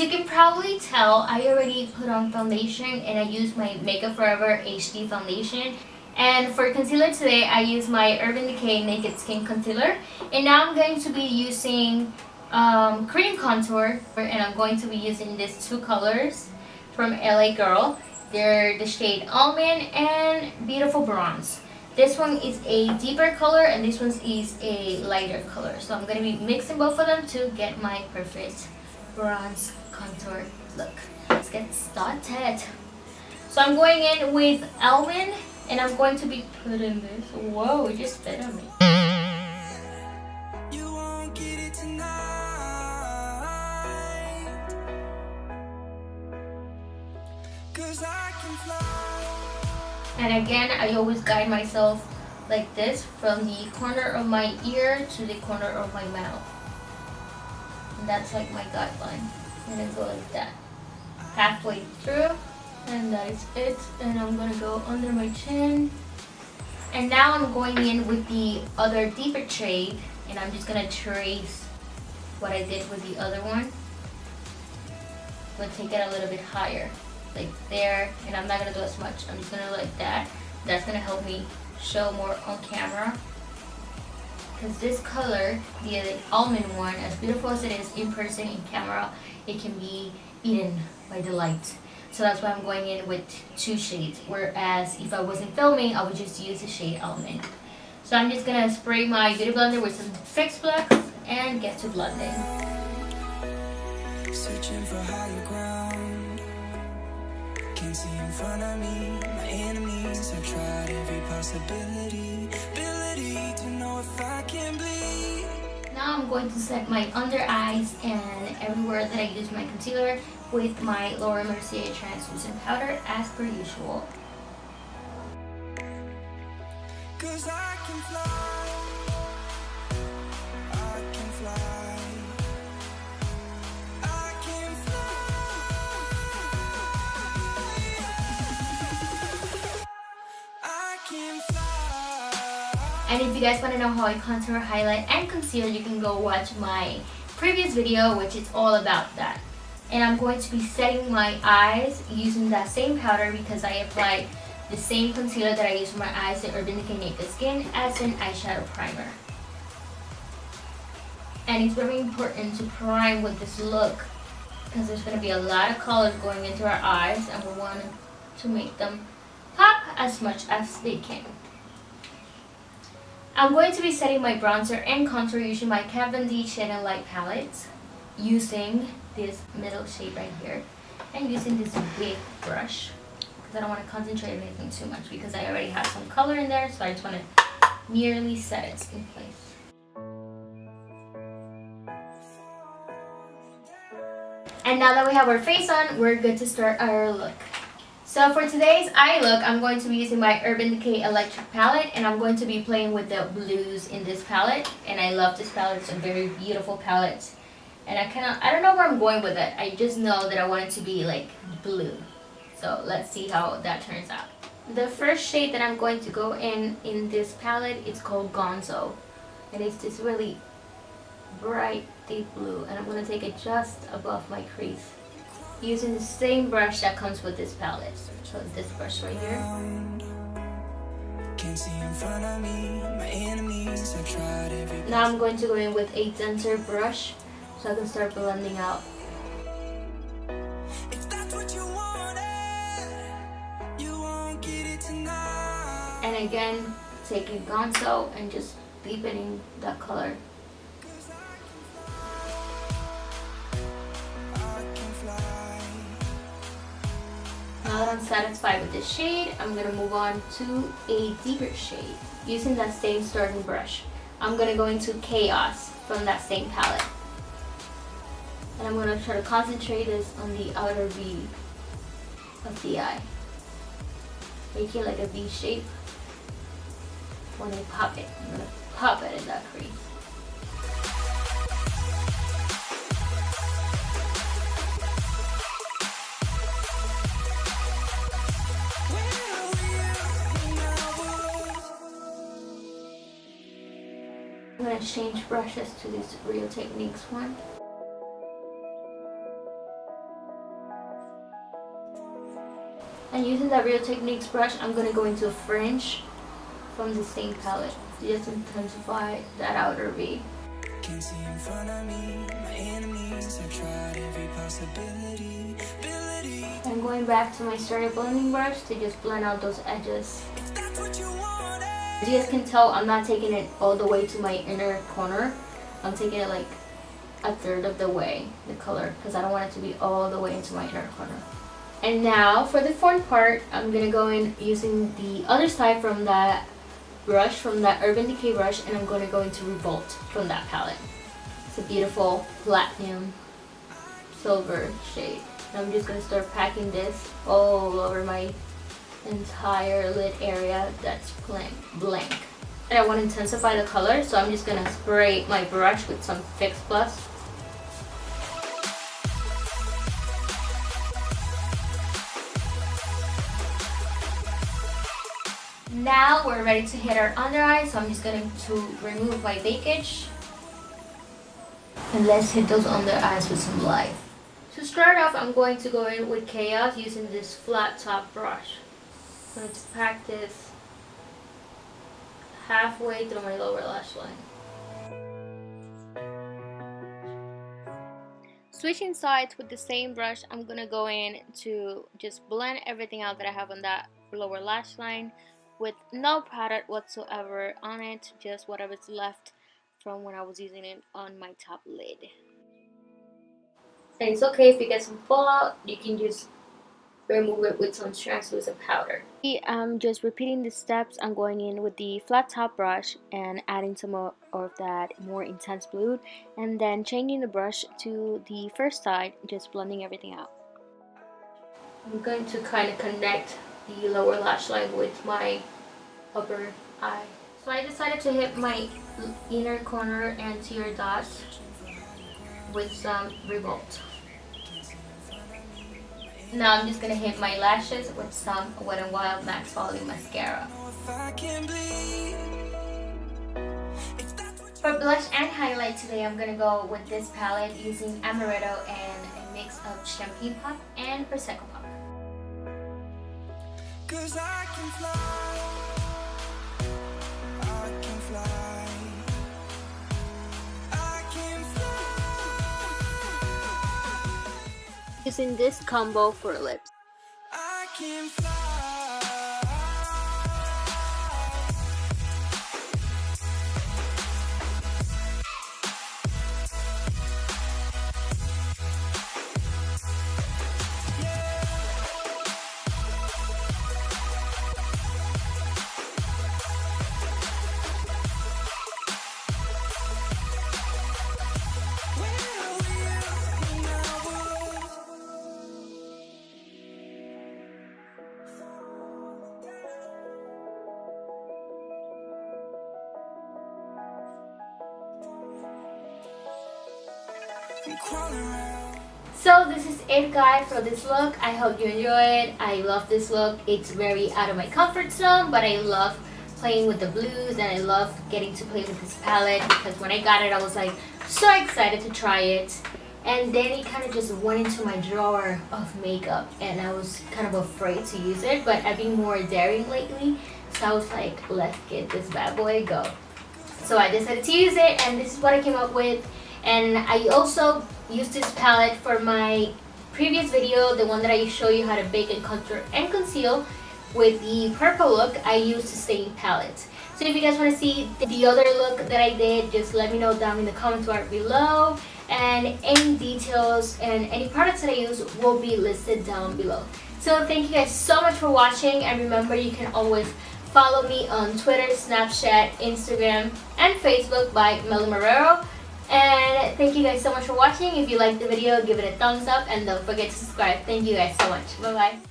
as you can probably tell, I already put on foundation and I use my Makeupforever HD foundation. And for concealer today, I use my Urban Decay Naked Skin Concealer. And now I'm going to be using cream contour, and I'm going to be using these two colors from LA Girl. They're the shade Almond and Beautiful Bronze. This one is a deeper color and this one is a lighter color. So I'm going to be mixing both of them to get my perfect bronze contour look. Let's get started. So I'm going in with Almond and I'm going to be putting this. Whoa, it just spit on me. You won't get it tonight. 'Cause I can fly. And again, I always guide myself like this from the corner of my ear to the corner of my mouth. And that's like my guideline. And then go like that. Halfway through. And that is it. And I'm going to go under my chin. And now I'm going in with the other deeper shade. And I'm just going to trace what I did with the other one. I'm going to take it a little bit higher. Like there, and I'm not gonna do as much. I'm just gonna like that. That's gonna help me show more on camera. Because this color, the almond one, as beautiful as it is in person, in camera, it can be eaten by the light. So that's why I'm going in with two shades. Whereas if I wasn't filming, I would just use the shade almond. So I'm just gonna spray my beauty blender with some Fix Blacks and get to blending. Searching for higher ground. Can't see in front of me, my enemies have tried every possibility, ability to know if I can bleed. Now I'm going to set my under eyes and everywhere that I use my concealer with my Laura Mercier translucent powder as per usual. 'Cause I can fly, I can fly. And if you guys want to know how I contour, highlight, and conceal, you can go watch my previous video, which is all about that. And I'm going to be setting my eyes using that same powder because I applied the same concealer that I use for my eyes, the Urban Decay Naked Skin, as an eyeshadow primer. And it's very important to prime with this look because there's going to be a lot of colors going into our eyes and we want to make them pop as much as they can. I'm going to be setting my bronzer and contour using my Kat Von D Shade and Light palette, using this middle shade right here, and using this big brush because I don't want to concentrate anything too much because I already have some color in there, so I just want to merely set it in place. And now that we have our face on, we're good to start our look. So for today's eye look, I'm going to be using my Urban Decay Electric palette, and I'm going to be playing with the blues in this palette. And I love this palette. It's a very beautiful palette. And I don't know where I'm going with it. I just know that I want it to be like blue. So let's see how that turns out. The first shade that I'm going to go in this palette is called Gonzo. And it's this really bright deep blue. And I'm going to take it just above my crease, using the same brush that comes with this palette. So this brush right here. Can't see in front of me, my enemies have tried every. Now I'm going to go in with a denser brush so I can start blending out. If that's what you wanted, you won't get it tonight. And again, taking Gonzo and just deepening that color. Now that I'm satisfied with this shade, I'm going to move on to a deeper shade using that same starting brush. I'm going to go into Chaos from that same palette. And I'm going to try to concentrate this on the outer V of the eye. Make it like a V shape. When I pop it, I'm going to pop it in that crease. I'm going to change brushes to this Real Techniques one. And using that Real Techniques brush, I'm going to go into a fringe from the same palette to just intensify that outer V. Can't see in front of me, my enemies have tried every possibility. I'm going back to my started blending brush to just blend out those edges. That's what you wanted. As you guys can tell, I'm not taking it all the way to my inner corner. I'm taking it like a third of the way, the color, because I don't want it to be all the way into my inner corner. And now for the front part, I'm gonna go in using the other side from that brush, from that Urban Decay brush, and I'm going to go into Revolt from that palette. It's a beautiful platinum silver shade. And I'm just going to start packing this all over my entire lid area that's blank. And I want to intensify the color, so I'm just going to spray my brush with some Fix Plus. Now we're ready to hit our under eye, so I'm just going to remove my bakage. And let's hit those under eyes with some light. To start off, I'm going to go in with Chaos using this flat top brush. I'm going to pack this halfway through my lower lash line. Switching sides with the same brush, I'm going to go in to just blend everything out that I have on that lower lash line with no product whatsoever on it, just whatever's left from when I was using it on my top lid. And it's okay if you get some fallout, you can just remove it with some translucent powder. I'm just repeating the steps. I'm going in with the flat top brush and adding some more of that more intense blue, and then changing the brush to the first side, just blending everything out. I'm going to kind of connect the lower lash line with my upper eye. So I decided to hit my inner corner and tear dots with some Revolt. Now I'm just going to hit my lashes with some Wet n Wild Max Volume Mascara. For blush and highlight today, I'm going to go with this palette using Amaretto and a mix of Champagne Pop and Prosecco Pop. 'Cause I can fly, I can fly, I can fly. Using this combo for lips. I can fly. So this is it, guys, for this look. I hope you enjoyed. I love this look. It's very out of my comfort zone, but I love playing with the blues and I love getting to play with this palette, because when I got it I was like so excited to try it, and then it kind of just went into my drawer of makeup and I was kind of afraid to use it, but I've been more daring lately, so I was like, let's get this bad boy go. So I decided to use it, and this is what I came up with. And I also used this palette for my previous video, the one that I show you how to bake and contour and conceal with the purple look. I used the same palette. So if you guys want to see the other look that I did, just let me know down in the comments bar below, and any details and any products that I use will be listed down below. So thank you guys so much for watching, and remember, you can always follow me on Twitter, Snapchat, Instagram, and Facebook by Melly Marrero. And thank you guys so much for watching. If you liked the video, give it a thumbs up and don't forget to subscribe. Thank you guys so much. Bye bye.